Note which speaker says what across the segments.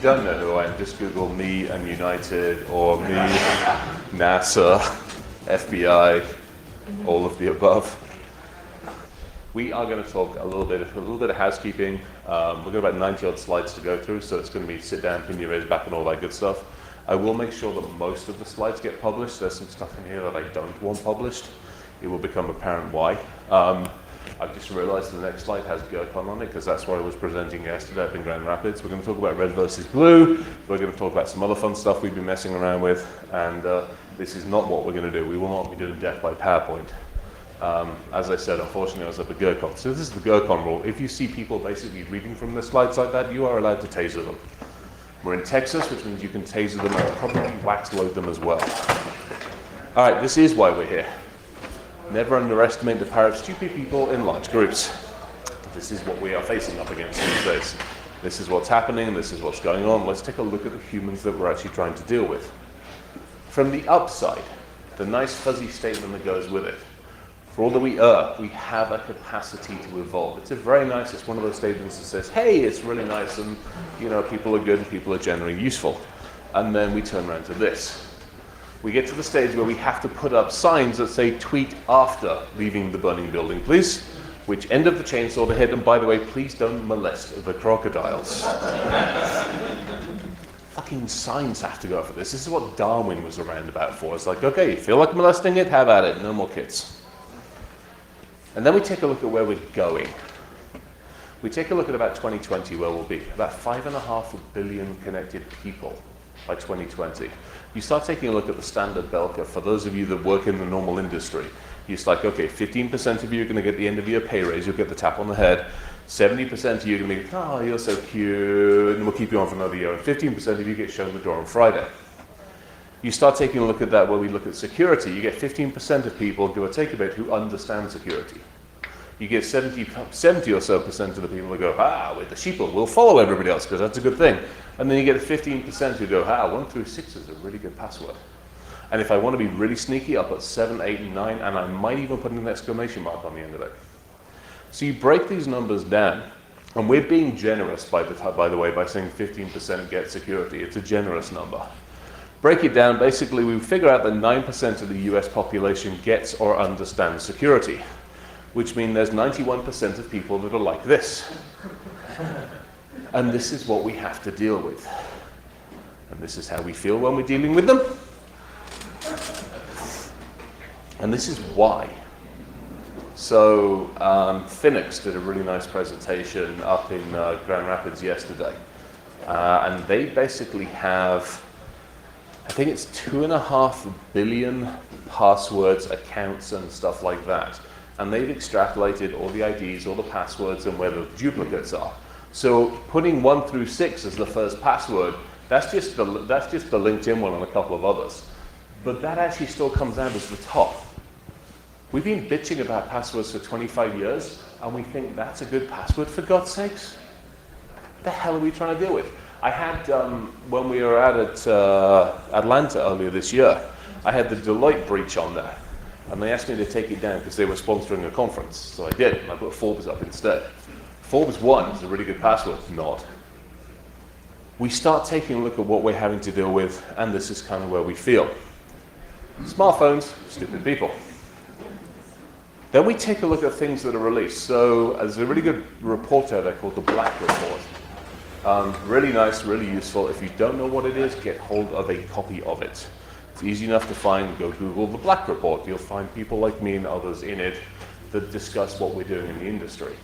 Speaker 1: don't know who I am, just Google me and United, or me, NASA, FBI, all of the above. We are going to talk a little bit of housekeeping. We've got about 90 odd slides to go through, so it's going to be sit down, pin your ears back, and all that good stuff. I will make sure that most of the slides get published. There's some stuff in here that I don't want published. It will become apparent why. I've just realized the next slide has GERCON on it, because that's what I was presenting yesterday up in Grand Rapids. We're going to talk about red versus blue. We're going to talk about some other fun stuff we've been messing around with. And this is not what we're going to do. We will not be doing death by PowerPoint. As I said, unfortunately, I was up at GERCON. So this is the GERCON rule. If you see people basically reading from the slides like that, you are allowed to taser them. We're in Texas, which means you can taser them and probably wax load them as well. All right, this is why we're here. Never underestimate the power of stupid people in large groups. This is what we are facing up against these days. This is what's happening, this is what's going on. Let's take a look at the humans that we're actually trying to deal with. From the upside, the nice fuzzy statement that goes with it. For all that we are, we have a capacity to evolve. It's it's one of those statements that says, hey, it's really nice and people are good and people are generally useful. And then we turn around to this. We get to the stage where we have to put up signs that say tweet after leaving the burning building, please. Which end of the chainsaw to hit, and by the way, please don't molest the crocodiles. Fucking signs have to go for this. This is what Darwin was around about for. It's like, okay, you feel like molesting it? Have at it. No more kids. And then we take a look at where we're going. We take a look at about 2020, where we'll be. About 5.5 billion connected people by 2020. You start taking a look at the standard bell curve. For those of you that work in the normal industry, it's like, okay, 15% of you are going to get the end of your pay raise. You'll get the tap on the head. 70% of you are going to be, oh, you're so cute, and we'll keep you on for another year. And 15% of you get shown the door on Friday. You start taking a look at that where we look at security. You get 15% of people, give or take a bit, who understand security. You get 70 or so percent of the people that go, we're the sheeple, we'll follow everybody else because that's a good thing. And then you get 15% who go, 1 through 6 is a really good password. And if I want to be really sneaky, I'll put 7, 8, and 9, and I might even put an exclamation mark on the end of it. So you break these numbers down, and we're being generous, by the way, by saying 15% get security. It's a generous number. Break it down, basically we figure out that 9% of the US population gets or understands security, which means there's 91% of people that are like this. And this is what we have to deal with. And this is how we feel when we're dealing with them. And this is why. So Phoenix did a really nice presentation up in Grand Rapids yesterday. And they basically have, I think it's 2.5 billion passwords, accounts, and stuff like that. And they've extrapolated all the IDs, all the passwords, and where the duplicates are. So putting 1 through 6 as the first password, that's just the LinkedIn one and a couple of others. But that actually still comes out as the top. We've been bitching about passwords for 25 years, and we think that's a good password, for God's sakes. What the hell are we trying to deal with? I had, when we were out at Atlanta earlier this year, I had the Deloitte breach on there. And they asked me to take it down because they were sponsoring a conference. So I did, and I put Forbes up instead. Forbes 1 is a really good password. Not. We start taking a look at what we're having to deal with, and this is kind of where we feel. Smartphones, stupid people. Then we take a look at things that are released. So there's a really good report out there called the Black Report. Really nice, really useful. If you don't know what it is, get hold of a copy of it. It's easy enough to find. Go Google the Black Report. You'll find people like me and others in it that discuss what we're doing in the industry.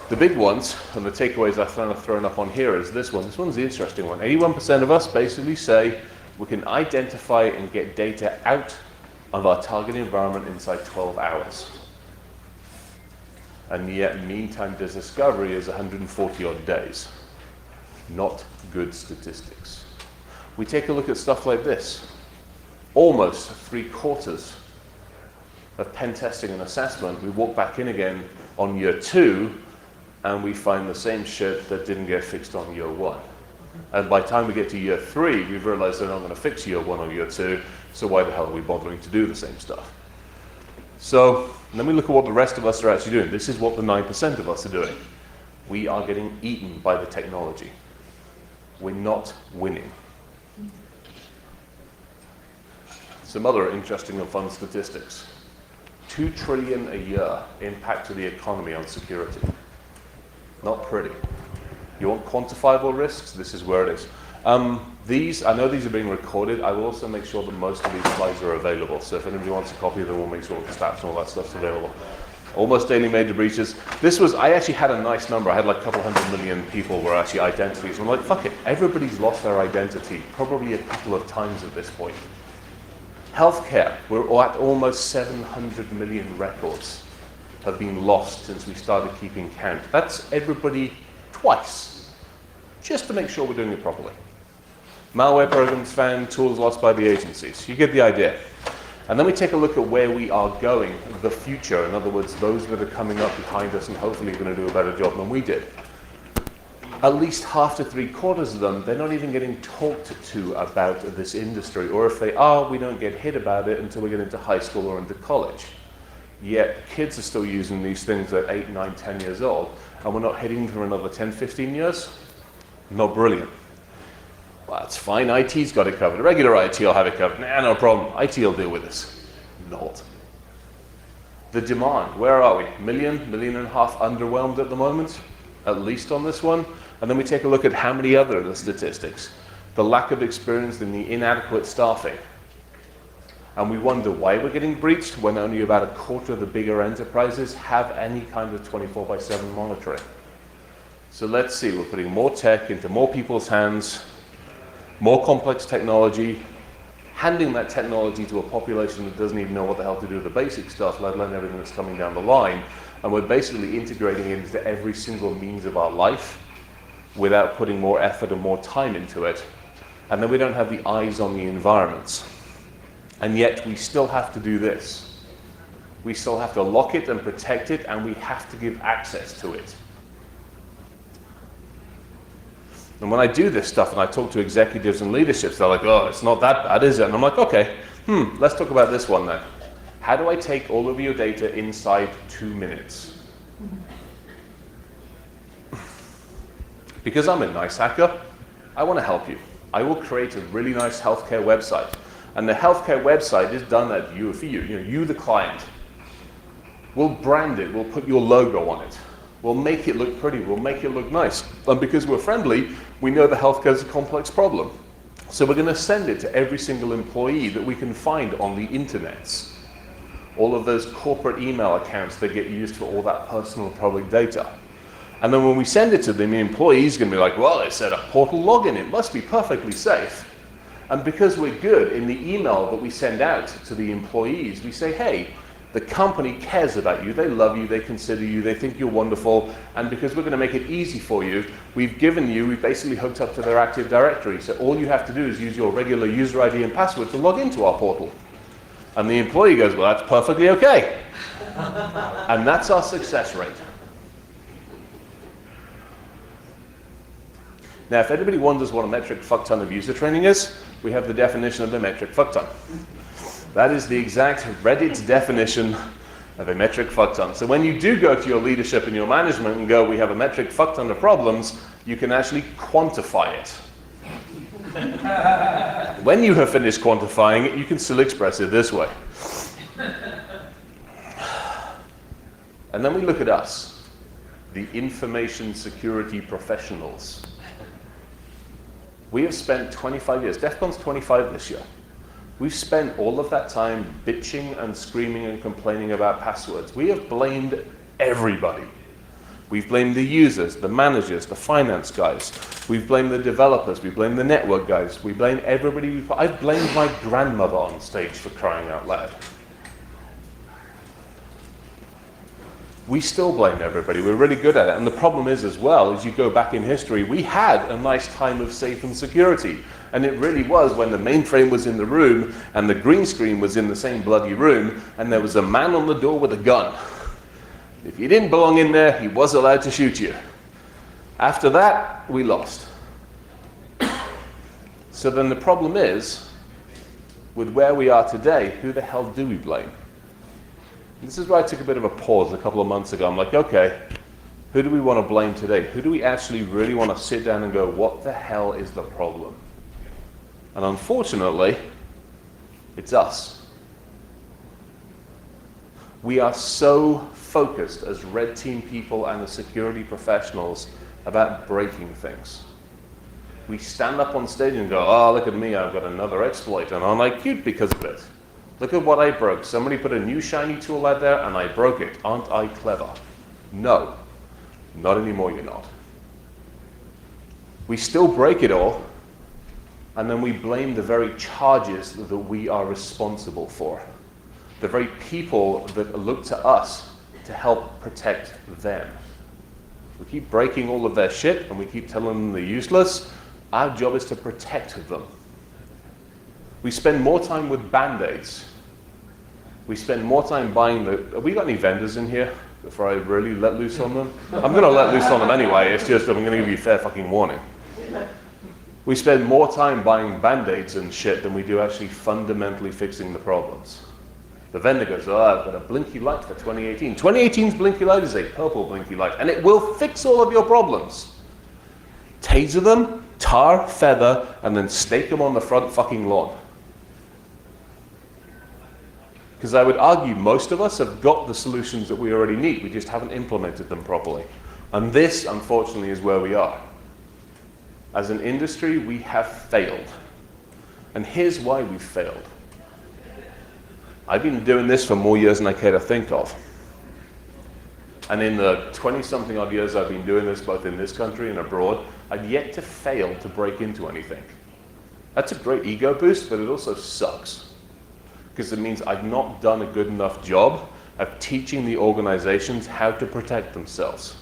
Speaker 1: The big ones, and the takeaways I've thrown up on here is this one. This one's the interesting one. 81% of us basically say we can identify and get data out of our target environment inside 12 hours. And yet mean time to discovery is 140 odd days. Not good statistics. We take a look at stuff like this. Almost 3/4 of pen testing and assessment, we walk back in again on year 2, and we find the same shit that didn't get fixed on year 1. And by the time we get to year 3, we've realized they're not going to fix year 1 or year 2, so why the hell are we bothering to do the same stuff? So then we look at what the rest of us are actually doing. This is what the 9% of us are doing. We are getting eaten by the technology. we're not winning. Some other interesting and fun statistics. 2 trillion a year impact to the economy on security. Not pretty. You want quantifiable risks? This is where it is. I know these are being recorded. I will also make sure that most of these slides are available. So if anybody wants a copy of them, we'll make sure the stats and all that stuff's available. Almost daily major breaches. I actually had a nice number. I had like a couple 100 million people were actually identities. I'm like, fuck it. Everybody's lost their identity probably a couple of times at this point. Healthcare, we're at almost 700 million records have been lost since we started keeping count. That's everybody twice, just to make sure we're doing it properly. Malware programs found, tools lost by the agencies. You get the idea. And then we take a look at where we are going, the future. In other words, those that are coming up behind us and hopefully going to do a better job than we did. At least half to 3/4 of them, they're not even getting talked to about this industry. Or if they are, we don't get hit about it until we get into high school or into college. Yet kids are still using these things at 8, 9, 10 years old, and we're not hitting for another 10, 15 years? Not brilliant. Well, that's fine, IT's got it covered. Regular IT will have it covered. Nah, no problem. IT will deal with this. Not. The demand, where are we? Million and a half underwhelmed at the moment, at least on this one. And then we take a look at how many other of the statistics. The lack of experience and the inadequate staffing. And we wonder why we're getting breached when only about a quarter of the bigger enterprises have any kind of 24/7 monitoring. So let's see, we're putting more tech into more people's hands, more complex technology, handing that technology to a population that doesn't even know what the hell to do with the basic stuff, let alone everything that's coming down the line. And we're basically integrating it into every single means of our life without putting more effort and more time into it. And then we don't have the eyes on the environments. And yet we still have to do this. We still have to lock it and protect it, and we have to give access to it. And when I do this stuff and I talk to executives and leaderships, they're like, oh, it's not that bad, is it? And I'm like, okay, let's talk about this one then. How do I take all of your data inside 2 minutes? Because I'm a nice hacker, I want to help you. I will create a really nice healthcare website. And the healthcare website is done at you for you, you the client. We'll brand it, we'll put your logo on it. We'll make it look pretty, we'll make it look nice. And because we're friendly, we know that healthcare is a complex problem. So we're going to send it to every single employee that we can find on the internets. All of those corporate email accounts that get used for all that personal public data. And then when we send it to them, the employee's going to be like, well, it said a portal login, it must be perfectly safe. And because we're good, in the email that we send out to the employees, we say, hey, the company cares about you, they love you, they consider you, they think you're wonderful, and because we're going to make it easy for you, we've basically hooked up to their Active Directory. So all you have to do is use your regular user ID and password to log into our portal. And the employee goes, well, that's perfectly okay. And that's our success rate. Now, if anybody wonders what a metric fuckton of user training is, we have the definition of a metric fuckton. That is the exact Reddit definition of a metric fuckton. So when you do go to your leadership and your management and go, we have a metric fuckton of problems, you can actually quantify it. When you have finished quantifying it, you can still express it this way. And then we look at us, the information security professionals. We have spent 25 years, DEF CON's 25 this year. We've spent all of that time bitching and screaming and complaining about passwords. We have blamed everybody. We've blamed the users, the managers, the finance guys. We've blamed the developers. We blame the network guys. We blame everybody. I've blamed my grandmother on stage for crying out loud. We still blame everybody. We're really good at it. And the problem is as well, as you go back in history, we had a nice time of safe and security. And it really was when the mainframe was in the room and the green screen was in the same bloody room and there was a man on the door with a gun. If you didn't belong in there, he was allowed to shoot you. After that, we lost. So then the problem is, with where we are today, who the hell do we blame? This is where I took a bit of a pause a couple of months ago. I'm like, okay, Who do we want to blame today? Who do we actually really want to sit down and go, what the hell is the problem? And unfortunately, it's us. We are so focused as red team people and as security professionals about breaking things. We stand up on stage and go, oh, look at me, I've got another exploit, and aren't I cute because of it? Look at what I broke. Somebody put a new shiny tool out there and I broke it. Aren't I clever? No. Not anymore, you're not. We still break it all, and then we blame the very charges that we are responsible for. The very people that look to us to help protect them. We keep breaking all of their shit, and we keep telling them they're useless. Our job is to protect them. We spend more time with Band-Aids. We spend more time buying the... Have we got any vendors in here before I really let loose on them? I'm going to let loose on them anyway. It's just I'm going to give you a fair fucking warning. We spend more time buying Band-Aids and shit than we do actually fundamentally fixing the problems. The vendor goes, oh, I've got a blinky light for 2018. 2018's blinky light is a purple blinky light, and it will fix all of your problems. Taser them, tar, feather, and then stake them on the front fucking lawn. Because I would argue most of us have got the solutions that we already need, we just haven't implemented them properly. And this, unfortunately, is where we are. As an industry, we have failed. And here's why we've failed. I've been doing this for more years than I care to think of. And in the 20-something odd years I've been doing this, both in this country and abroad, I've yet to fail to break into anything. That's a great ego boost, but it also sucks. Because it means I've not done a good enough job of teaching the organizations how to protect themselves.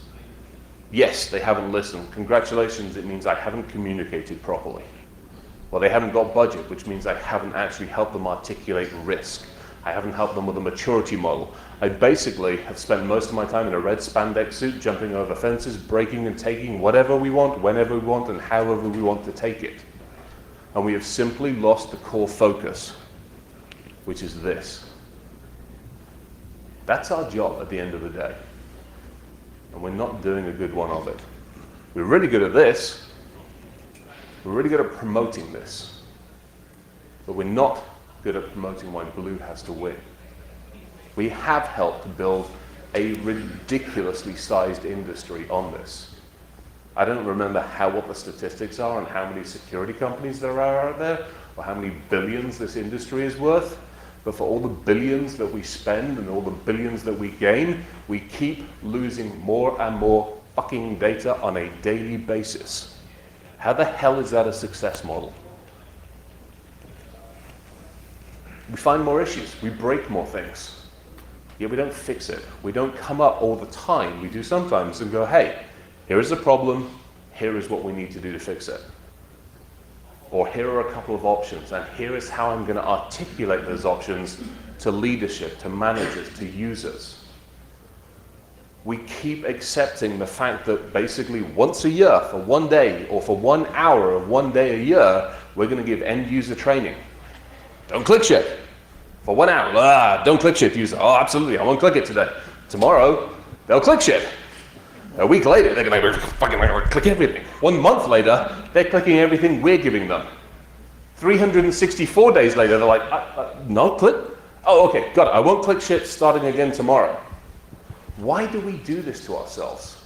Speaker 1: Yes, they haven't listened. Congratulations, it means I haven't communicated properly. Well, they haven't got budget, which means I haven't actually helped them articulate risk. I haven't helped them with a maturity model. I basically have spent most of my time in a red spandex suit, jumping over fences, breaking and taking whatever we want, whenever we want, and however we want to take it. And we have simply lost the core focus, which is this. That's our job at the end of the day. And we're not doing a good one of it. We're really good at this. We're really good at promoting this. But we're not good at promoting why blue has to win. We have helped build a ridiculously sized industry on this. I don't remember what the statistics are and how many security companies there are out there, or how many billions this industry is worth. But for all the billions that we spend and all the billions that we gain, we keep losing more and more fucking data on a daily basis. How the hell is that a success model? We find more issues, we break more things, yet we don't fix it. We don't come up all the time. We do sometimes and go, hey, here is the problem, here is what we need to do to fix it. Or here are a couple of options, and here is how I'm going to articulate those options to leadership, to managers, to users. We keep accepting the fact that basically once a year, for one day, or for 1 hour of one day a year, we're going to give end user training. Don't click shit. For 1 hour, don't click shit, user. Oh, absolutely, I won't click it today. Tomorrow, they'll click shit. A week later, they're going to fucking click everything. 1 month later, they're clicking everything we're giving them. 364 days later, they're like, no, click? Oh, okay, got it. I won't click shit starting again tomorrow. Why do we do this to ourselves?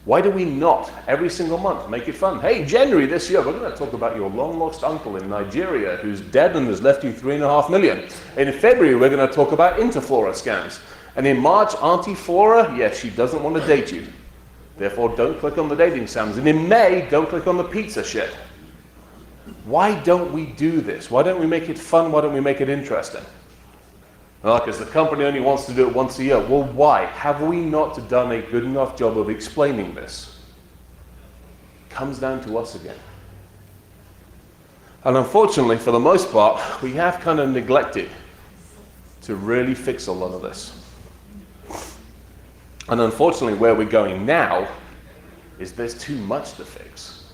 Speaker 1: Why do we not, every single month, make it fun? Hey, January this year, we're going to talk about your long-lost uncle in Nigeria who's dead and has left you $3.5 million. In February, we're going to talk about Interflora scams. And in March, Auntie Flora, yes, she doesn't want to date you. Therefore, don't click on the dating scams. And in May, don't click on the pizza shit. Why don't we do this? Why don't we make it fun? Why don't we make it interesting? Well, because the company only wants to do it once a year. Well, why? Have we not done a good enough job of explaining this? It comes down to us again. And unfortunately, for the most part, we have kind of neglected to really fix a lot of this. And unfortunately, where we're going now is there's too much to fix.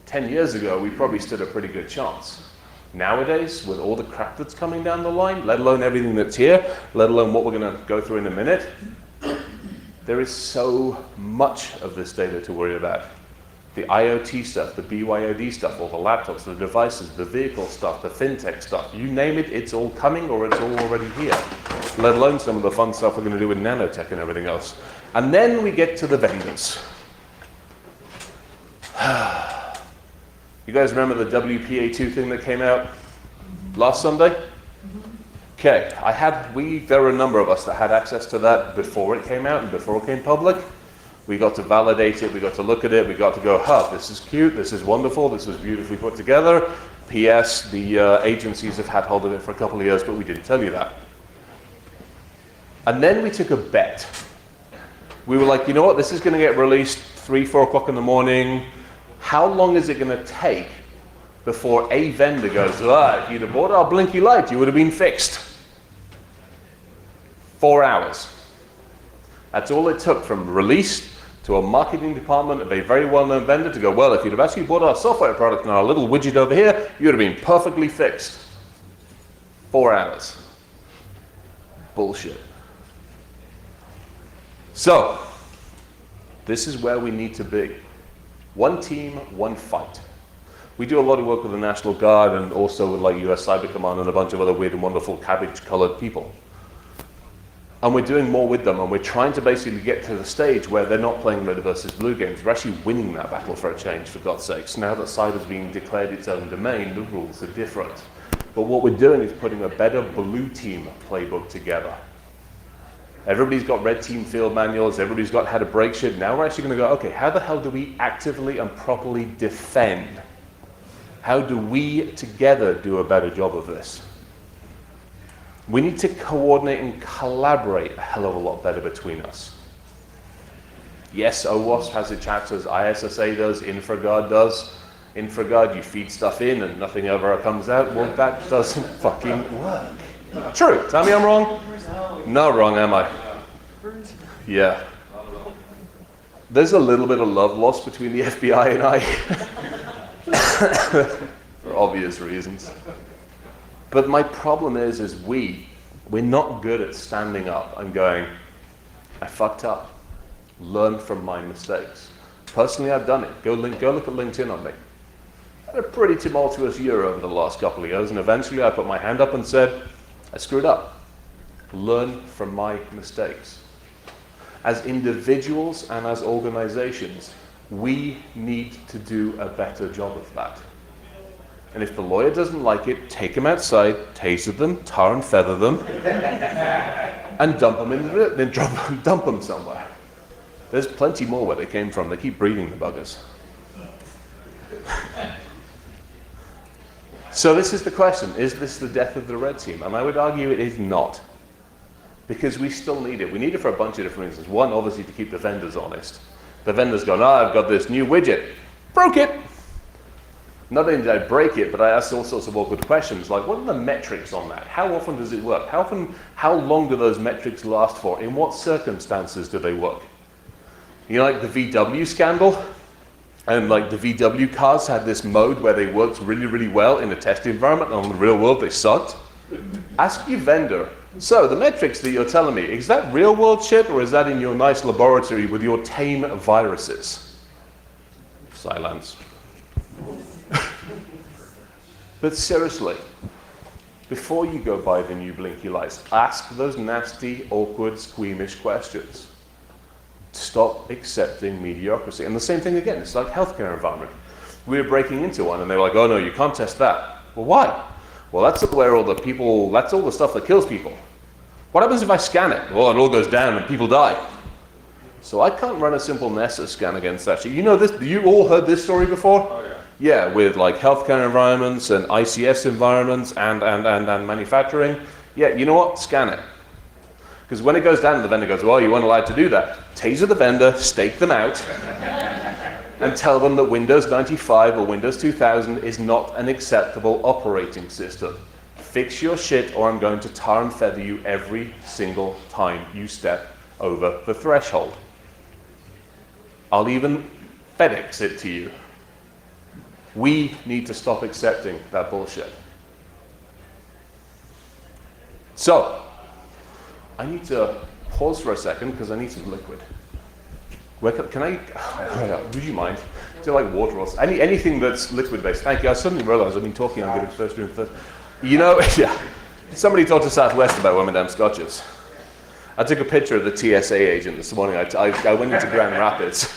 Speaker 1: 10 years ago, we probably stood a pretty good chance. Nowadays, with all the crap that's coming down the line, let alone everything that's here, let alone what we're going to go through in a minute, There is so much of this data to worry about. The IoT stuff, the BYOD stuff, all the laptops, the devices, the vehicle stuff, the fintech stuff, you name it, it's all coming or it's all already here. Let alone some of the fun stuff we're going to do with nanotech and everything else. And then we get to the vendors. You guys remember the WPA2 thing that came out last Sunday? Okay, there were a number of us that had access to that before it came out and before it came public. We got to validate it, we got to look at it, we got to go, this is cute, this is wonderful, this was beautifully put together. P.S. The agencies have had hold of it for a couple of years, but we didn't tell you that. And then we took a bet. We were like, you know what, this is going to get released 3, 4 o'clock in the morning. How long is it going to take before a vendor goes, if you'd have bought our blinky light, you would have been fixed? 4 hours. That's all it took from release to a marketing department of a very well-known vendor to go, well, if you'd have actually bought our software product and our little widget over here, you would have been perfectly fixed. 4 hours. Bullshit. So, this is where we need to be. One team, one fight. We do a lot of work with the National Guard and also with like US Cyber Command and a bunch of other weird and wonderful cabbage-colored people. And we're doing more with them, and we're trying to basically get to the stage where they're not playing red versus blue games. We're actually winning that battle for a change, for God's sakes. Now that cyber's being declared its own domain, the rules are different. But what we're doing is putting a better blue team playbook together. Everybody's got red team field manuals, everybody's got how to break shit. Now we're actually going to go, okay, how the hell do we actively and properly defend? How do we together do a better job of this? We need to coordinate and collaborate a hell of a lot better between us. Yes, OWASP has its chapters, ISSA does, InfraGard does. InfraGard, you feed stuff in and nothing ever comes out. Well, that doesn't fucking work. True, tell me I'm wrong? Not wrong, am I? Yeah. There's a little bit of love lost between the FBI and I. For obvious reasons. But my problem is we're not good at standing up and going, I fucked up. Learn from my mistakes. Personally, I've done it. Go look at LinkedIn on me. I had a pretty tumultuous year over the last couple of years, and eventually I put my hand up and said, I screwed up. Learn from my mistakes. As individuals and as organizations, we need to do a better job of that. And if the lawyer doesn't like it, take them outside, taser them, tar and feather them, and dump them somewhere. There's plenty more where they came from. They keep breeding the buggers. So this is the question. Is this the death of the red team? And I would argue it is not. Because we still need it. We need it for a bunch of different reasons. One, obviously, to keep the vendors honest. The vendor's gone, I've got this new widget. Broke it. Not only did I break it, but I asked all sorts of awkward questions, like what are the metrics on that? How often does it work? How long do those metrics last for? In what circumstances do they work? You know, like the VW scandal? And like the VW cars had this mode where they worked really, really well in a test environment, and in the real world they sucked. Ask your vendor, so the metrics that you're telling me, is that real world shit, or is that in your nice laboratory with your tame viruses? Silence. But seriously, before you go buy the new blinky lights, ask those nasty, awkward, squeamish questions. Stop accepting mediocrity. And the same thing again, it's like healthcare environment. We were breaking into one and they were like, oh no, you can't test that. Well, why? Well, that's where all the stuff that kills people. What happens if I scan it? Well, it all goes down and people die. So I can't run a simple Nessa scan against that shit. You know this, you all heard this story before?
Speaker 2: Oh, yeah.
Speaker 1: Yeah, with like healthcare environments and ICS environments and manufacturing. Yeah, you know what? Scan it. Because when it goes down, the vendor goes, well, you weren't allowed to do that. Taser the vendor, stake them out, and tell them that Windows 95 or Windows 2000 is not an acceptable operating system. Fix your shit or I'm going to tar and feather you every single time you step over the threshold. I'll even FedEx it to you. We need to stop accepting that bullshit. So, I need to pause for a second because I need some liquid. Where can I, would you mind? Do you like water or anything that's liquid-based? Thank you. I suddenly realized I've been talking, I'm getting first room first. You know, yeah, somebody talked to Southwest about one of them scotches. I took a picture of the TSA agent this morning. I went into Grand Rapids,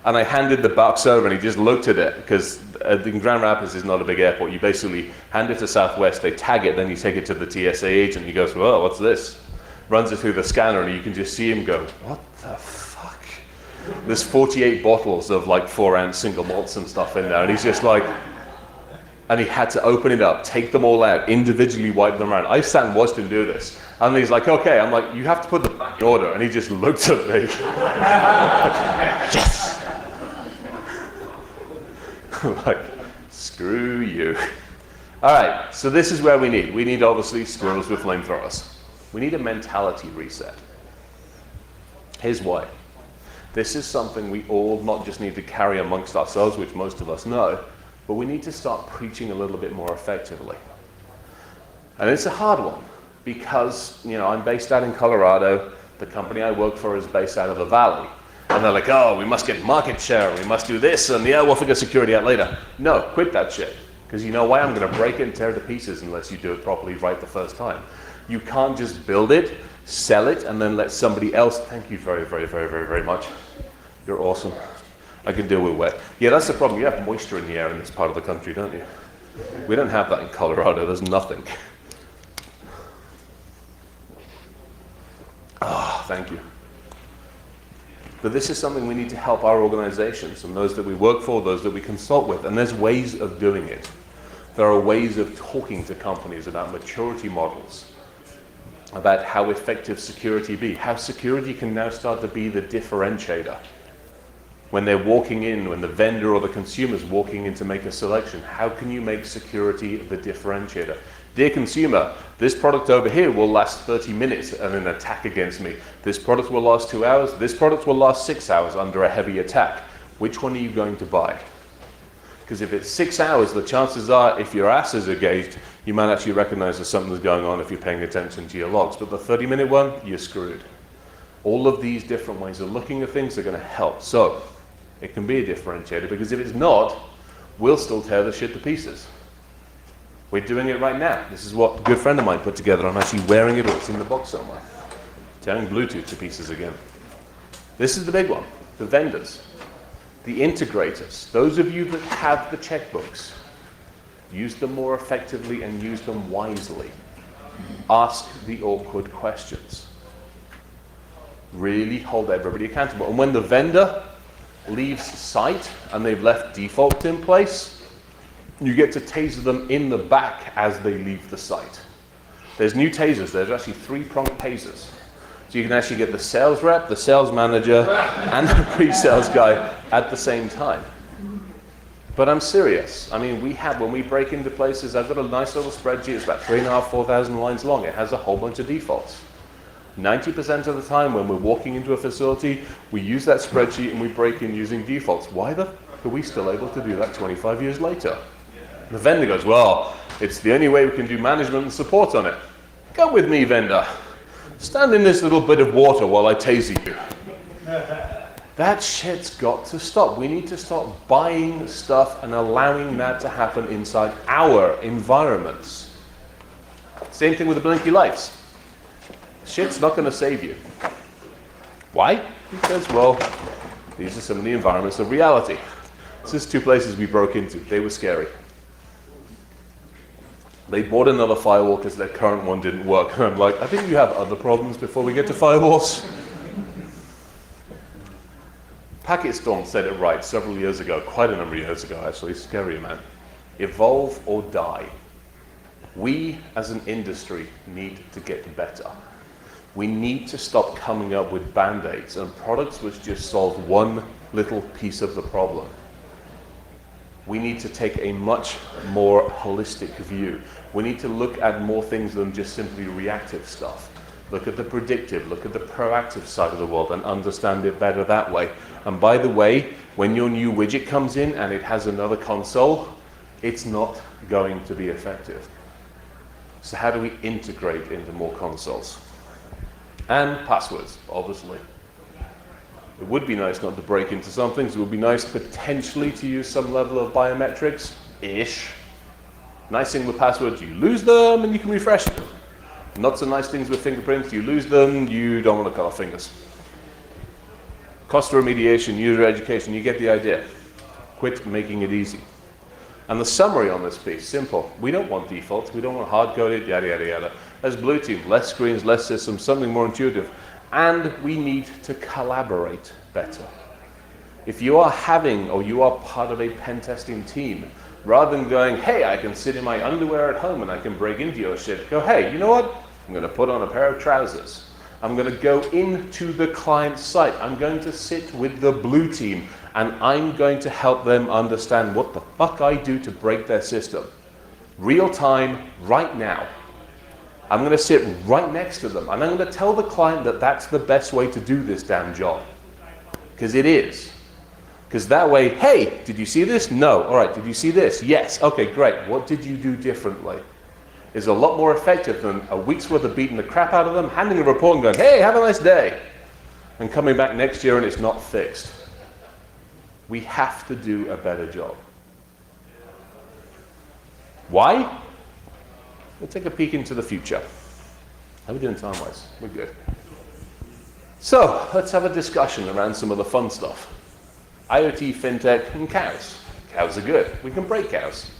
Speaker 1: and I handed the box over, and he just looked at it, because Grand Rapids is not a big airport. You basically hand it to Southwest, they tag it, then you take it to the TSA agent, he goes, well, what's this? Runs it through the scanner, and you can just see him go, what the fuck? There's 48 bottles of like 4-ounce single malts and stuff in there, and he's just like, and he had to open it up, take them all out, individually wipe them around. I sat and watched him do this, and he's like, okay, I'm like, you have to put them back in order, and he just looked at me. Yes! Like, screw you. All right, so this is where we need obviously squirrels with flamethrowers. We need a mentality reset. Here's why. This is something we all not just need to carry amongst ourselves, which most of us know, but we need to start preaching a little bit more effectively. And it's a hard one because, you know, I'm based out in Colorado. The company I work for is based out of the Valley. And they're like, oh, we must get market share, we must do this, and yeah, we'll figure security out later. No, quit that shit. Because you know why? I'm going to break it and tear it to pieces unless you do it properly right the first time. You can't just build it, sell it, and then let somebody else. Thank you very, very, very, very, very much. You're awesome. I can deal with wet. Yeah, that's the problem. You have moisture in the air in this part of the country, don't you? We don't have that in Colorado. There's nothing. Ah, thank you. But this is something we need to help our organizations and those that we work for, those that we consult with. And there's ways of doing it. There are ways of talking to companies about maturity models, about how effective security be, how security can now start to be the differentiator. When they're walking in, when the vendor or the consumer's walking in to make a selection, how can you make security the differentiator? Dear consumer, this product over here will last 30 minutes and an attack against me. This product will last 2 hours. This product will last 6 hours under a heavy attack. Which one are you going to buy? Because if it's 6 hours, the chances are, if your ass is engaged, you might actually recognize that something's going on if you're paying attention to your logs. But the 30-minute one, you're screwed. All of these different ways of looking at things are going to help. So it can be a differentiator, because if it's not, we'll still tear the shit to pieces. We're doing it right now. This is what a good friend of mine put together. I'm actually wearing it, or it's in the box somewhere. Tearing Bluetooth to pieces again. This is the big one. The vendors. The integrators. Those of you that have the checkbooks, use them more effectively and use them wisely. Ask the awkward questions. Really hold everybody accountable. And when the vendor leaves site and they've left default in place, you get to taser them in the back as they leave the site. There's new tasers. There's actually 3-pronged tasers. So you can actually get the sales rep, the sales manager, and the pre-sales guy at the same time. But I'm serious. I mean, when we break into places, I've got a nice little spreadsheet. It's about 3,500, 4,000 lines long. It has a whole bunch of defaults. 90% of the time when we're walking into a facility, we use that spreadsheet and we break in using defaults. Why the f*** are we still able to do that 25 years later? The vendor goes, well, it's the only way we can do management and support on it. Come with me, vendor. Stand in this little bit of water while I taser you. That shit's got to stop. We need to stop buying stuff and allowing that to happen inside our environments. Same thing with the blinky lights. Shit's not going to save you. Why? Because, well, these are some of the environments of reality. This is 2 places we broke into. They were scary. They bought another firewall because their current one didn't work. And I'm like, I think you have other problems before we get to firewalls. Packet Storm said it right several years ago, quite a number of years ago actually, scary man. Evolve or die. We as an industry need to get better. We need to stop coming up with band-aids and products which just solve one little piece of the problem. We need to take a much more holistic view. We need to look at more things than just simply reactive stuff. Look at the predictive, look at the proactive side of the world and understand it better that way. And by the way, when your new widget comes in and it has another console, it's not going to be effective. So how do we integrate into more consoles? And passwords, obviously. It would be nice not to break into some things. It would be nice potentially to use some level of biometrics-ish. Nice thing with passwords, you lose them and you can refresh them. Not so nice things with fingerprints, you lose them, you don't want to cut off fingers. Cost remediation, user education, you get the idea. Quit making it easy. And the summary on this piece, simple. We don't want defaults, we don't want hard-coded, yada, yada, yada. As Blue Team, less screens, less systems, something more intuitive. And we need to collaborate better. If you are having, or you are part of a pen testing team, rather than going, hey, I can sit in my underwear at home and I can break into your shit, go, hey, you know what? I'm going to put on a pair of trousers. I'm going to go into the client site. I'm going to sit with the Blue Team and I'm going to help them understand what the fuck I do to break their system. Real time, right now. I'm going to sit right next to them and I'm going to tell the client that that's the best way to do this damn job. Because it is. Because that way, hey, did you see this? No. All right, did you see this? Yes. Okay, great. What did you do differently? Is a lot more effective than a week's worth of beating the crap out of them, handing a report and going, hey, have a nice day, and coming back next year and it's not fixed. We have to do a better job. Why? We'll take a peek into the future. How are we doing time-wise? We're good. So, let's have a discussion around some of the fun stuff. IoT, fintech, and cows. Cows are good. We can break cows.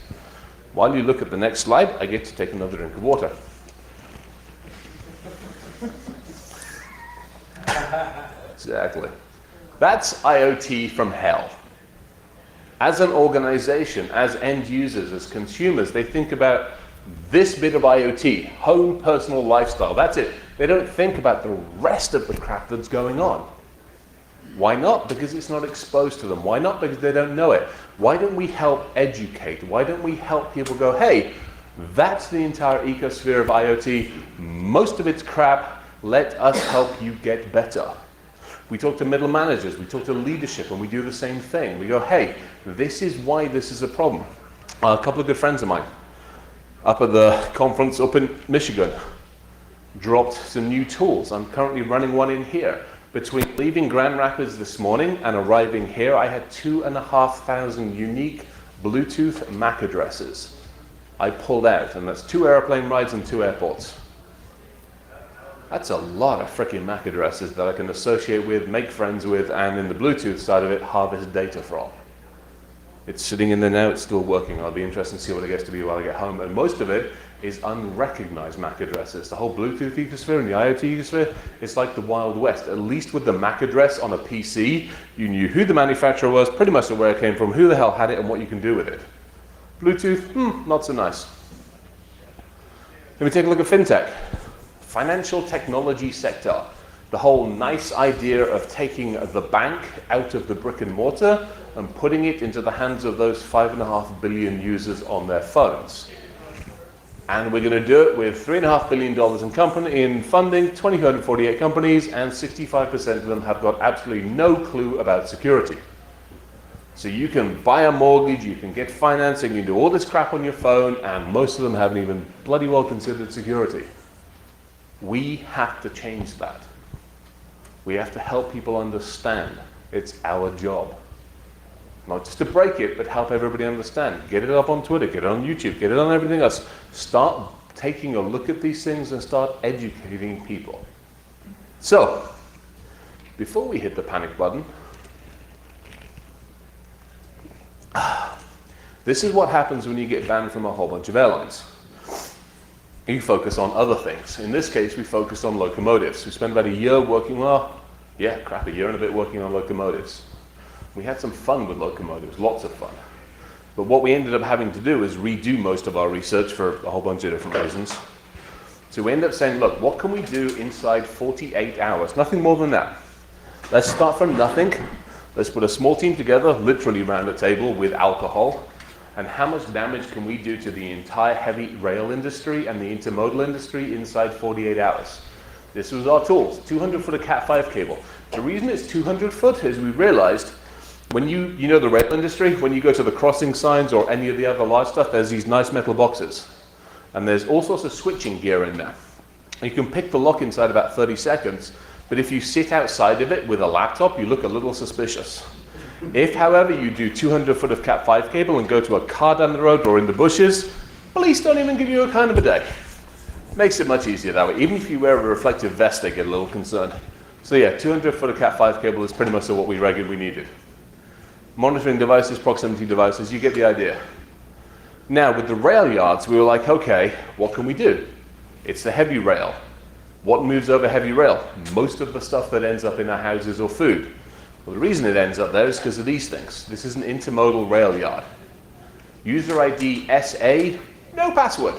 Speaker 1: While you look at the next slide, I get to take another drink of water. Exactly. That's IoT from hell. As an organization, as end users, as consumers, they think about this bit of IoT, home, personal, lifestyle, that's it. They don't think about the rest of the crap that's going on. Why not? Because it's not exposed to them. Why not? Because they don't know it. Why don't we help educate? Why don't we help people go, hey, that's the entire ecosphere of IoT. Most of it's crap. Let us help you get better. We talk to middle managers. We talk to leadership, and we do the same thing. We go, hey, this is why this is a problem. A couple of good friends of mine up at the conference up in Michigan dropped some new tools. I'm currently running one in here. Between leaving Grand Rapids this morning and arriving here, I had 2,500 unique Bluetooth MAC addresses I pulled out, and that's 2 airplane rides and 2 airports. That's a lot of freaking MAC addresses that I can associate with, make friends with, and in the Bluetooth side of it, harvest data from. It's sitting in there now, it's still working. I'll be interested to see what it gets to be while I get home. And most of it is unrecognized MAC addresses. The whole Bluetooth ecosphere and the IoT ecosphere, it's like the Wild West. At least with the MAC address on a PC, you knew who the manufacturer was, pretty much where it came from, who the hell had it, and what you can do with it. Bluetooth, not so nice. Let me take a look at fintech. Financial technology sector. The whole nice idea of taking the bank out of the brick and mortar and putting it into the hands of those 5.5 billion users on their phones. And we're going to do it with $3.5 billion in funding, 2,248 companies, and 65% of them have got absolutely no clue about security. So you can buy a mortgage, you can get financing, you can do all this crap on your phone, and most of them haven't even bloody well considered security. We have to change that. We have to help people understand it's our job. Not just to break it, but help everybody understand. Get it up on Twitter, get it on YouTube, get it on everything else. Start taking a look at these things and start educating people. So, before we hit the panic button, this is what happens when you get banned from a whole bunch of airlines. You focus on other things. In this case, we focused on locomotives. We spent about a year working, a year and a bit working on locomotives. We had some fun with locomotives, lots of fun. But what we ended up having to do is redo most of our research for a whole bunch of different reasons. So we ended up saying, look, what can we do inside 48 hours? Nothing more than that. Let's start from nothing. Let's put a small team together, literally around a table with alcohol. And how much damage can we do to the entire heavy rail industry and the intermodal industry inside 48 hours? This was our tools, 200 foot of Cat5 cable. The reason it's 200 foot is we realized when you know the rail industry, when you go to the crossing signs or any of the other large stuff, there's these nice metal boxes. And there's all sorts of switching gear in there. You can pick the lock inside about 30 seconds, but if you sit outside of it with a laptop, you look a little suspicious. If, however, you do 200 foot of Cat5 cable and go to a car down the road or in the bushes, police don't even give you a kind of a day. Makes it much easier that way. Even if you wear a reflective vest, they get a little concerned. So yeah, 200 foot of Cat5 cable is pretty much what we needed. Monitoring devices, proximity devices, you get the idea. Now, with the rail yards, we were like, okay, what can we do? It's the heavy rail. What moves over heavy rail? Most of the stuff that ends up in our houses or food. Well, the reason it ends up there is because of these things. This is an intermodal rail yard. User ID SA, no password.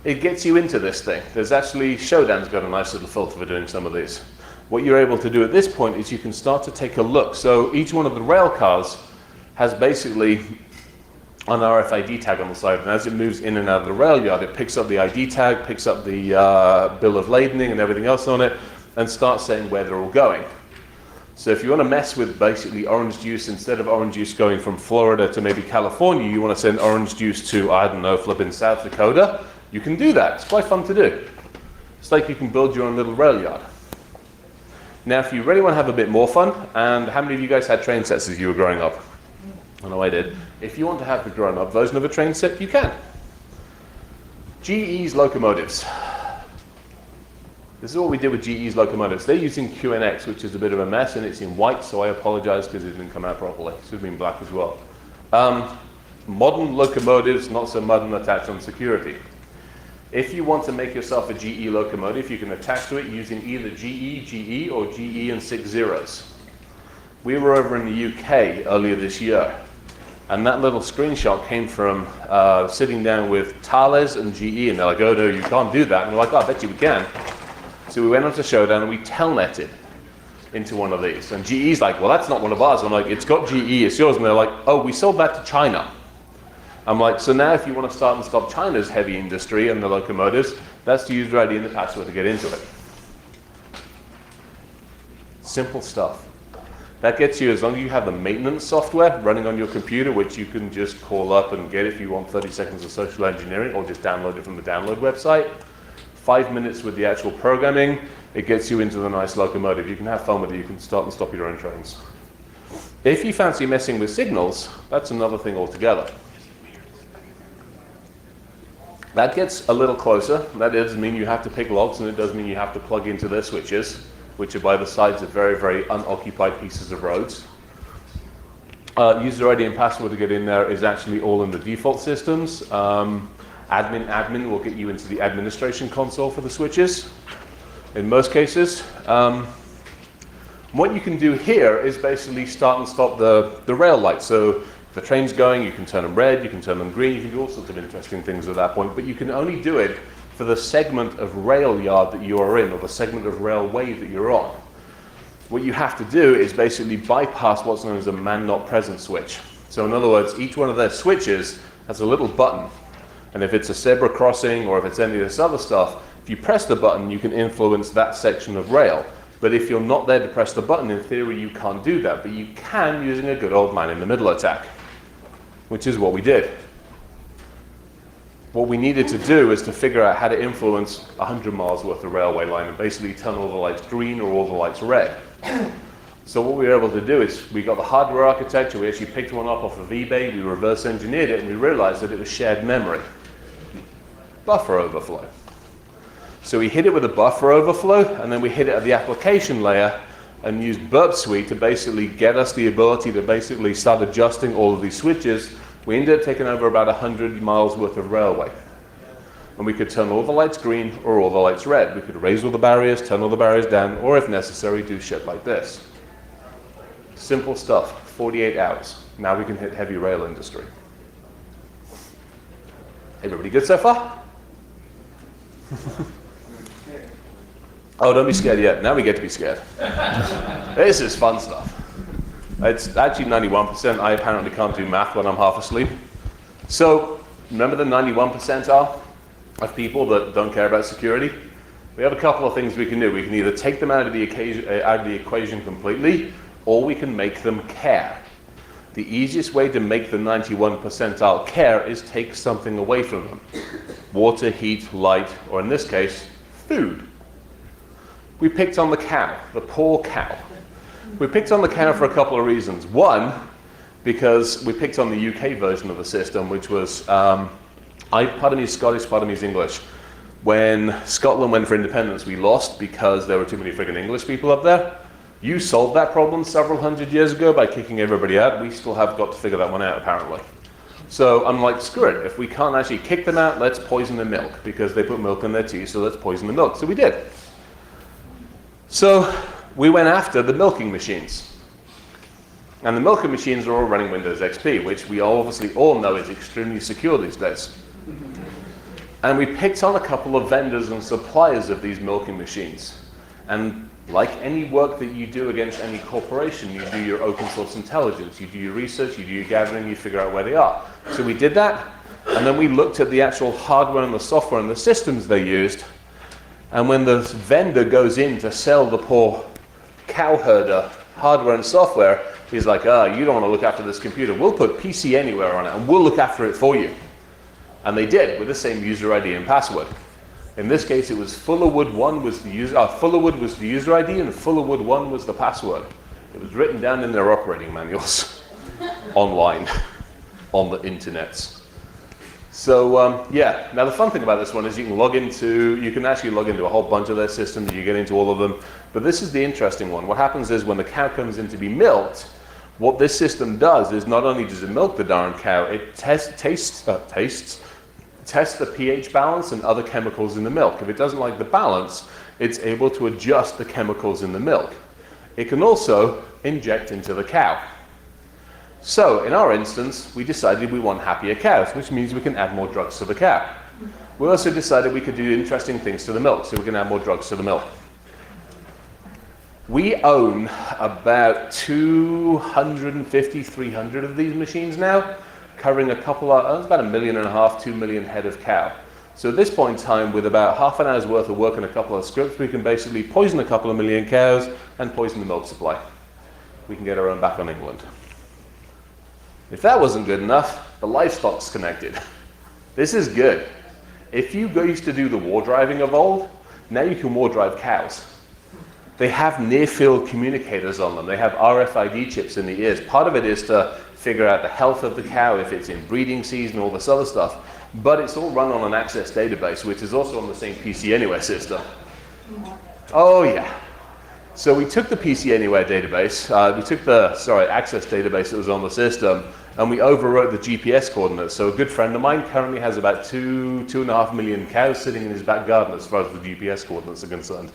Speaker 1: It gets you into this thing. There's actually, Shodan's got a nice little filter for doing some of these. What you're able to do at this point is you can start to take a look. So each one of the rail cars has basically an RFID tag on the side, and as it moves in and out of the rail yard, it picks up the ID tag, picks up the bill of lading and everything else on it, and starts saying where they're all going. So if you want to mess with basically orange juice, instead of orange juice going from Florida to maybe California, you want to send orange juice to, I don't know, flipping South Dakota, you can do that. It's quite fun to do. It's like you can build your own little rail yard. Now, if you really want to have a bit more fun, and how many of you guys had train sets as you were growing up? I know I did. If you want to have the grown-up version of a train set, you can. GE's locomotives. This is what we did with GE's locomotives. They're using QNX, which is a bit of a mess, and it's in white, so I apologize because it didn't come out properly. It should have been black as well. Modern locomotives, not so modern, attached on security. If you want to make yourself a GE locomotive, you can attach to it using either GE, or GE and 6 zeros. We were over in the UK earlier this year, and that little screenshot came from sitting down with Thales and GE, and they're like, oh no, you can't do that. And we're like, oh, I bet you we can. So we went on to Showdown and we telnetted into one of these. And GE's like, well, that's not one of ours. I'm like, it's got GE, it's yours. And they're like, oh, we sold that to China. I'm like, so now if you want to start and stop China's heavy industry and the locomotives, that's the user ID and the password to get into it. Simple stuff. That gets you, as long as you have the maintenance software running on your computer, which you can just call up and get if you want 30 seconds of social engineering, or just download it from the download website. 5 minutes with the actual programming, it gets you into the nice locomotive. You can have fun with it, you can start and stop your own trains. If you fancy messing with signals, that's another thing altogether. That gets a little closer. That does mean you have to pick logs, and it does mean you have to plug into their switches, which are by the sides of very, very unoccupied pieces of roads. User ID and password to get in there is actually all in the default systems. Admin will get you into the administration console for the switches, in most cases. What you can do here is basically start and stop the rail lights. So if the train's going, you can turn them red, you can turn them green, you can do all sorts of interesting things at that point, but you can only do it for the segment of rail yard that you are in, or the segment of railway that you're on. What you have to do is basically bypass what's known as a man not present switch. So in other words, each one of their switches has a little button. And if it's a zebra crossing, or if it's any of this other stuff, if you press the button, you can influence that section of rail. But if you're not there to press the button, in theory, you can't do that. But you can using a good old man in the middle attack, which is what we did. What we needed to do is to figure out how to influence 100 miles worth of railway line and basically turn all the lights green or all the lights red. So what we were able to do is we got the hardware architecture, we actually picked one up off of eBay, we reverse engineered it, and we realized that it was shared memory. Buffer overflow. So we hit it with a buffer overflow, and then we hit it at the application layer and used Burp Suite to basically get us the ability to basically start adjusting all of these switches. We ended up taking over about 100 miles worth of railway. And we could turn all the lights green or all the lights red. We could raise all the barriers, turn all the barriers down, or if necessary, do shit like this. Simple stuff, 48 hours. Now we can hit heavy rail industry. Everybody good so far? Oh, don't be scared yet. Now we get to be scared. This is fun stuff. It's actually 91%. I apparently can't do math when I'm half asleep. So, remember the 91 percentile of people that don't care about security? We have a couple of things we can do. We can either take them out of the equation completely, or we can make them care. The easiest way to make the 91 percentile care is take something away from them. Water, heat, light, or in this case, food. We picked on the cow, the poor cow. We picked on the cow for a couple of reasons. One, because we picked on the UK version of the system, which was, part of me is Scottish, part of me is English. When Scotland went for independence, we lost because there were too many friggin' English people up there. You solved that problem several hundred years ago by kicking everybody out. We still have got to figure that one out, apparently. So I'm like, screw it. If we can't actually kick them out, let's poison the milk, because they put milk in their tea, so let's poison the milk. So we did. So we went after the milking machines. And the milking machines are all running Windows XP, which we obviously all know is extremely secure these days. And we picked on a couple of vendors and suppliers of these milking machines. And like any work that you do against any corporation, you do your open source intelligence, you do your research, you do your gathering, you figure out where they are. So we did that, and then we looked at the actual hardware and the software and the systems they used. And when the vendor goes in to sell the poor cow herder hardware and software, he's like, you don't want to look after this computer. We'll put PC Anywhere on it, and we'll look after it for you. And they did, with the same user ID and password. In this case, it was Fullerwood1 was the user, Fullerwood was the user ID, and Fullerwood1 was the password. It was written down in their operating manuals, online, on the internets. So yeah, now the fun thing about this one is you can actually log into a whole bunch of their systems, you get into all of them, but this is the interesting one. What happens is when the cow comes in to be milked, what this system does is not only does it milk the darn cow, it tests the pH balance and other chemicals in the milk. If it doesn't like the balance, it's able to adjust the chemicals in the milk. It can also inject into the cow. So in our instance, we decided we want happier cows, which means we can add more drugs to the cow. We also decided we could do interesting things to the milk, so we can add more drugs to the milk. We own about 250, 300 of these machines now, covering about 1.5 million, 2 million head of cow. So at this point in time, with about half an hour's worth of work and a couple of scripts, we can basically poison a couple of million cows and poison the milk supply. We can get our own back on England. If that wasn't good enough, the livestock's connected. This is good. If you used to do the war driving of old, now you can war drive cows. They have near-field communicators on them. They have RFID chips in the ears. Part of it is to figure out the health of the cow, if it's in breeding season, all this other stuff. But it's all run on an Access database, which is also on the same PC Anywhere system. Oh yeah. So we took the PC Anywhere database, we took the, Access database that was on the system, and we overwrote the GPS coordinates. So a good friend of mine currently has about 2.5 million cows sitting in his back garden as far as the GPS coordinates are concerned.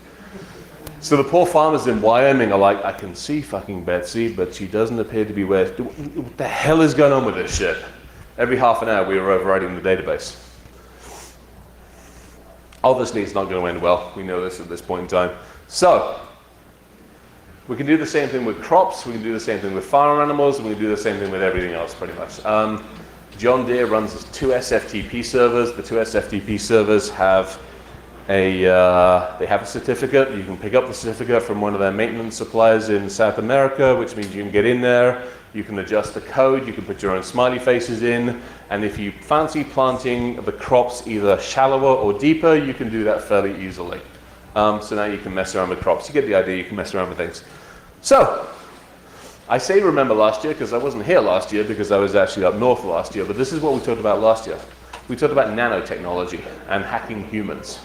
Speaker 1: So the poor farmers in Wyoming are like, I can see fucking Betsy, but she doesn't appear to be where... What the hell is going on with this shit? Every half an hour we were overriding the database. Obviously it's not going to end well. We know this at this point in time. So, we can do the same thing with crops, we can do the same thing with farm animals, and we can do the same thing with everything else pretty much. John Deere runs 2 SFTP servers. The 2 SFTP servers have they have a certificate. You can pick up the certificate from one of their maintenance suppliers in South America, which means you can get in there, you can adjust the code, you can put your own smiley faces in, and if you fancy planting the crops either shallower or deeper, you can do that fairly easily. So now you can mess around with crops. You get the idea, you can mess around with things. So, I say remember last year because I wasn't here last year because I was actually up north last year, but this is what we talked about last year. We talked about nanotechnology and hacking humans.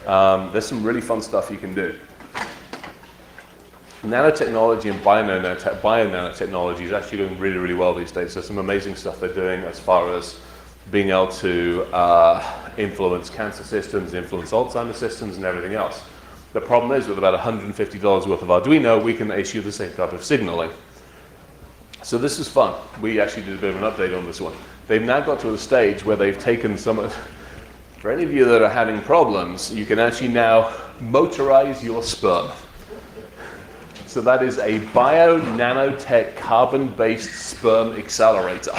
Speaker 1: There's some really fun stuff you can do. Nanotechnology and bio-nanotechnology is actually doing really, really well these days. There's some amazing stuff they're doing as far as being able to influence cancer systems, influence Alzheimer's systems, and everything else. The problem is with about $150 worth of Arduino, we can issue the same type of signaling. So this is fun. We actually did a bit of an update on this one. They've now got to a stage where they've taken some of... For any of you that are having problems, you can actually now motorize your sperm. So that is a bio-nanotech carbon-based sperm accelerator.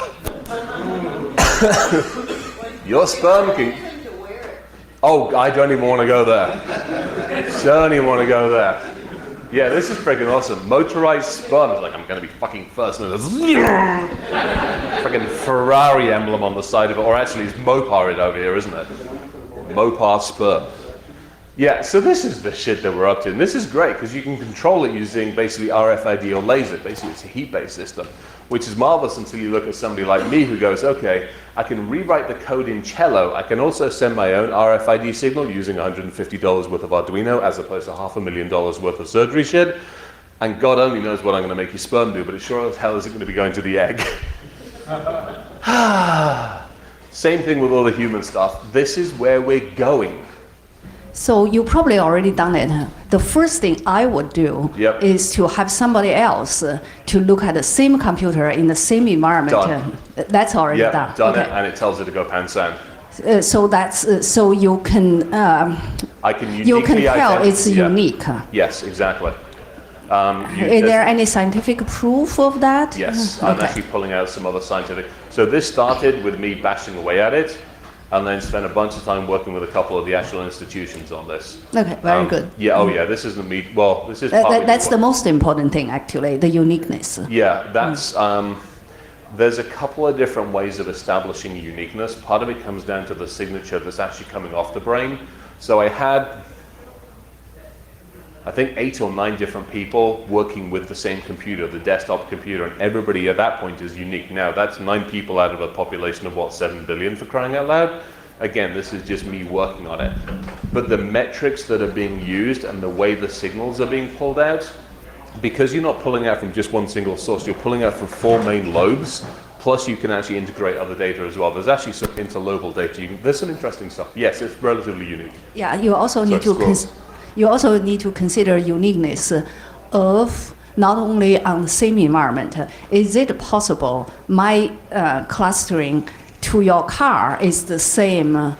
Speaker 1: Your sperm can... Oh, I don't even want to go there. Don't even want to go there. Yeah, this is freaking awesome. Motorized sperm. It's like, I'm going to be fucking first. And there's a freaking Ferrari emblem on the side of it. Or actually, it's Mopar it over here, isn't it? Mopar sperm. Yeah, so this is the shit that we're up to. And this is great because you can control it using basically RFID or laser. Basically, it's a heat-based system, which is marvelous until you look at somebody like me who goes, okay, I can rewrite the code in cello. I can also send my own RFID signal using $150 worth of Arduino as opposed to $500,000 worth of surgery shit. And God only knows what I'm going to make your sperm do, but it sure as hell isn't going to be going to the egg. Same thing with all the human stuff. This is where we're going.
Speaker 2: So you probably already done it. The first thing I would do is to have somebody else to look at the same computer in the same environment.
Speaker 1: Done.
Speaker 2: That's already done.
Speaker 1: Done it, and it tells it to go pans down.
Speaker 2: So that's so you can
Speaker 1: I can
Speaker 2: you can tell it's unique.
Speaker 1: Yes, exactly.
Speaker 2: Is there any scientific proof of that?
Speaker 1: Yes, I'm actually pulling out some other scientific. So this started with me bashing away at it, and then spent a bunch of time working with a couple of the actual institutions on this.
Speaker 2: Okay, very good.
Speaker 1: Yeah, oh yeah, this isn't me. Well, this is
Speaker 2: that's the most important thing, actually, the uniqueness.
Speaker 1: Yeah, that's. There's a couple of different ways of establishing uniqueness. Part of it comes down to the signature that's actually coming off the brain. So I had, I think, 8 or 9 different people working with the same computer, the desktop computer, and everybody at that point is unique. Now, that's 9 people out of a population of, what, 7 billion for crying out loud? Again, this is just me working on it. But the metrics that are being used and the way the signals are being pulled out, because you're not pulling out from just one single source, you're pulling out from 4 main lobes, plus you can actually integrate other data as well. There's actually some interlobal data. There's some interesting stuff. Yes, it's relatively unique.
Speaker 2: Yeah, you also need to consider uniqueness of not only on the same environment. Is it possible my clustering to your car is the same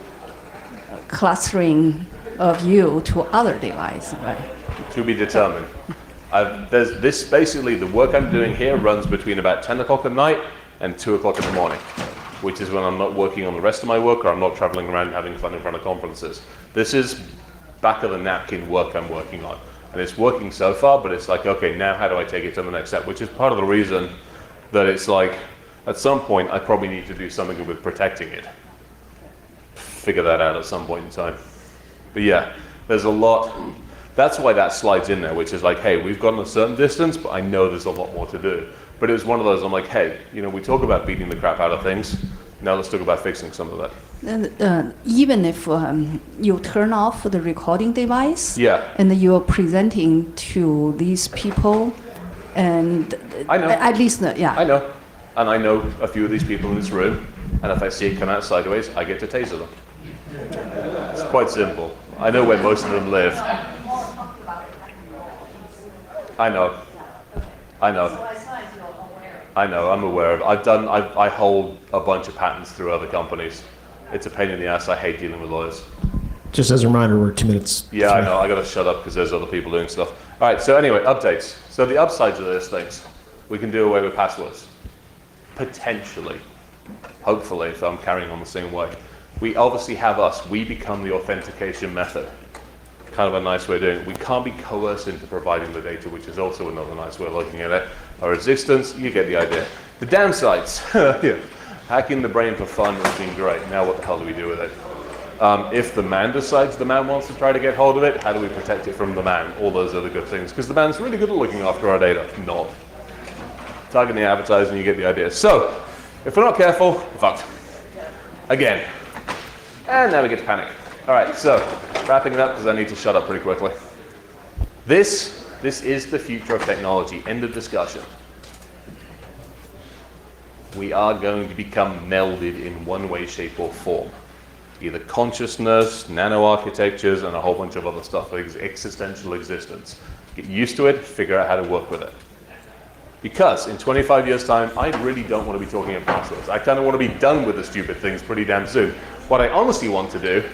Speaker 2: clustering of you to other devices, right?
Speaker 1: To be determined. There's this, basically, the work I'm doing here runs between about 10 o'clock at night and 2 o'clock in the morning, which is when I'm not working on the rest of my work or I'm not traveling around having fun in front of conferences. This is back of the napkin work I'm working on. And it's working so far, but it's like, okay, now how do I take it to the next step? Which is part of the reason that it's like, at some point, I probably need to do something with protecting it. Figure that out at some point in time. But yeah, there's a lot. That's why that slides in there, which is like, hey, we've gotten a certain distance, but I know there's a lot more to do. But it was one of those, I'm like, hey, we talk about beating the crap out of things. Now let's talk about fixing some of that.
Speaker 2: And, even if you turn off the recording device, and you're presenting to these people, and
Speaker 1: I know.
Speaker 2: At least,
Speaker 1: I know. And I know a few of these people in this room, and if I see it come out sideways, I get to taser them. It's quite simple. I know where most of them live. I know, I'm aware of it. I hold a bunch of patents through other companies. It's a pain in the ass. I hate dealing with lawyers.
Speaker 3: Just as a reminder, we're 2 minutes.
Speaker 1: Yeah, I know. I got to shut up because there's other people doing stuff. All right, so anyway, updates. So the upsides of this things, we can do away with passwords. Potentially. Hopefully, if I'm carrying on the same way. We obviously have us. We become the authentication method. Kind of a nice way of doing it. We can't be coerced into providing the data, which is also another nice way of looking at it. Our resistance, you get the idea. The downsides, hacking the brain for fun has been great. Now what the hell do we do with it? If the man decides the man wants to try to get hold of it, how do we protect it from the man? All those other good things. Because the man's really good at looking after our data. Not. Targeting the advertising, you get the idea. So, if we're not careful, we're fucked. Again. And now we get to panic. All right, so wrapping it up because I need to shut up pretty quickly. This is the future of technology. End of discussion. We are going to become melded in one way, shape, or form. Either consciousness, nano-architectures, and a whole bunch of other stuff, existential existence. Get used to it, figure out how to work with it. Because in 25 years' time, I really don't want to be talking about passwords. I kind of want to be done with the stupid things pretty damn soon. What I honestly want to do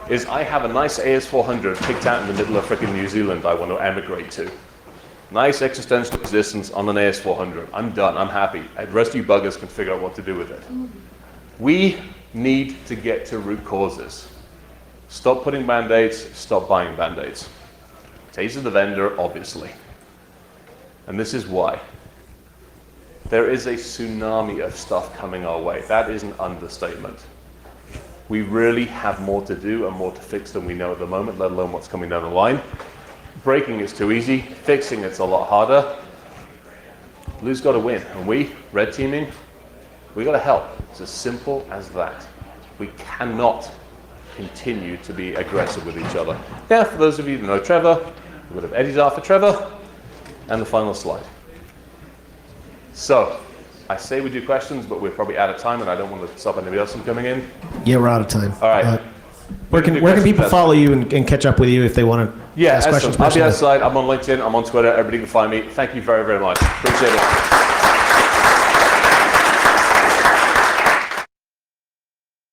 Speaker 1: is I have a nice AS400 picked out in the middle of frickin' New Zealand I want to emigrate to. Nice existential existence on an AS400. I'm done, I'm happy. The rest of you buggers can figure out what to do with it. We need to get to root causes. Stop putting band-aids, stop buying band-aids. Taser the vendor, obviously. And this is why. There is a tsunami of stuff coming our way. That is an understatement. We really have more to do and more to fix than we know at the moment, let alone what's coming down the line. Breaking is too easy, fixing it's a lot harder. Blue's got to win, and we, red teaming, we got to help. It's as simple as that. We cannot continue to be aggressive with each other. Yeah, for those of you who know Trevor, we've got Eddie's R for Trevor, and the final slide. So, I say we do questions, but we're probably out of time, and I don't want to stop anybody else from coming in.
Speaker 3: Yeah, we're out of time.
Speaker 1: All right.
Speaker 3: Where can people follow you and catch up with you if they want to ask questions?
Speaker 1: I'll be outside. I'm on LinkedIn. I'm on Twitter. Everybody can find me. Thank you very, very much. Appreciate it.